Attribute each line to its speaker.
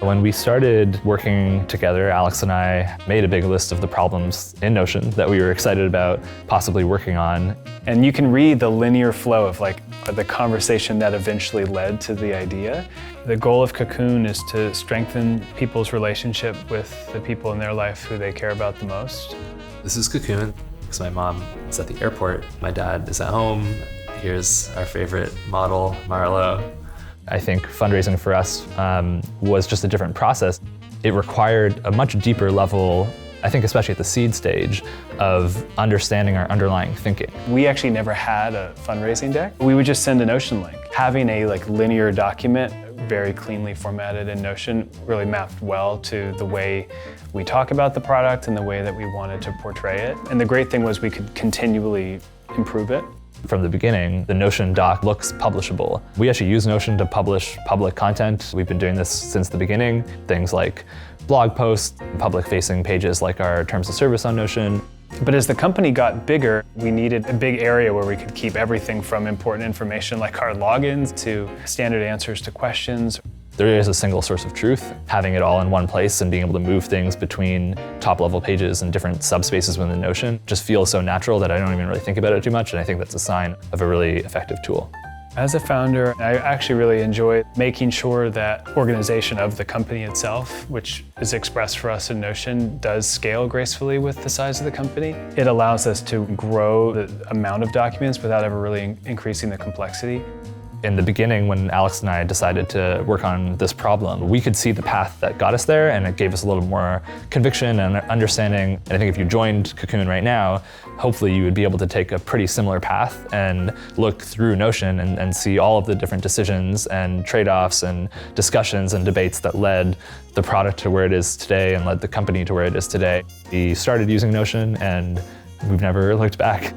Speaker 1: When we started working together, Alex and I made a big list of the problems in Notion that we were excited about possibly working on.
Speaker 2: And you can read the linear flow of the conversation that eventually led to the idea. The goal of Cocoon is to strengthen people's relationship with the people in their life who they care about the most.
Speaker 3: This is Cocoon, because my mom is at the airport, my dad is at home. Here's our favorite model, Marlo.
Speaker 1: I think fundraising for us was just a different process. It required a much deeper level, I think especially at the seed stage, of understanding our underlying thinking.
Speaker 2: We actually never had a fundraising deck. We would just send a Notion link. Having a linear document, very cleanly formatted in Notion, really mapped well to the way we talk about the product and the way that we wanted to portray it. And the great thing was we could continually improve it.
Speaker 1: From the beginning, the Notion doc looks publishable. We actually use Notion to publish public content. We've been doing this since the beginning. Things like blog posts, public-facing pages like our terms of service on Notion.
Speaker 2: But as the company got bigger, we needed a big area where we could keep everything from important information like our logins to standard answers to questions.
Speaker 1: There is a single source of truth. Having it all in one place and being able to move things between top-level pages and different subspaces within Notion just feels so natural that I don't even really think about it too much, and I think that's a sign of a really effective tool.
Speaker 2: As a founder, I actually really enjoy making sure that organization of the company itself, which is expressed for us in Notion, does scale gracefully with the size of the company. It allows us to grow the amount of documents without ever really increasing the complexity.
Speaker 1: In the beginning, when Alex and I decided to work on this problem, we could see the path that got us there, and it gave us a little more conviction and understanding. And I think if you joined Cocoon right now, hopefully you would be able to take a pretty similar path and look through Notion and see all of the different decisions and trade-offs and discussions and debates that led the product to where it is today and led the company to where it is today. We started using Notion, and we've never looked back.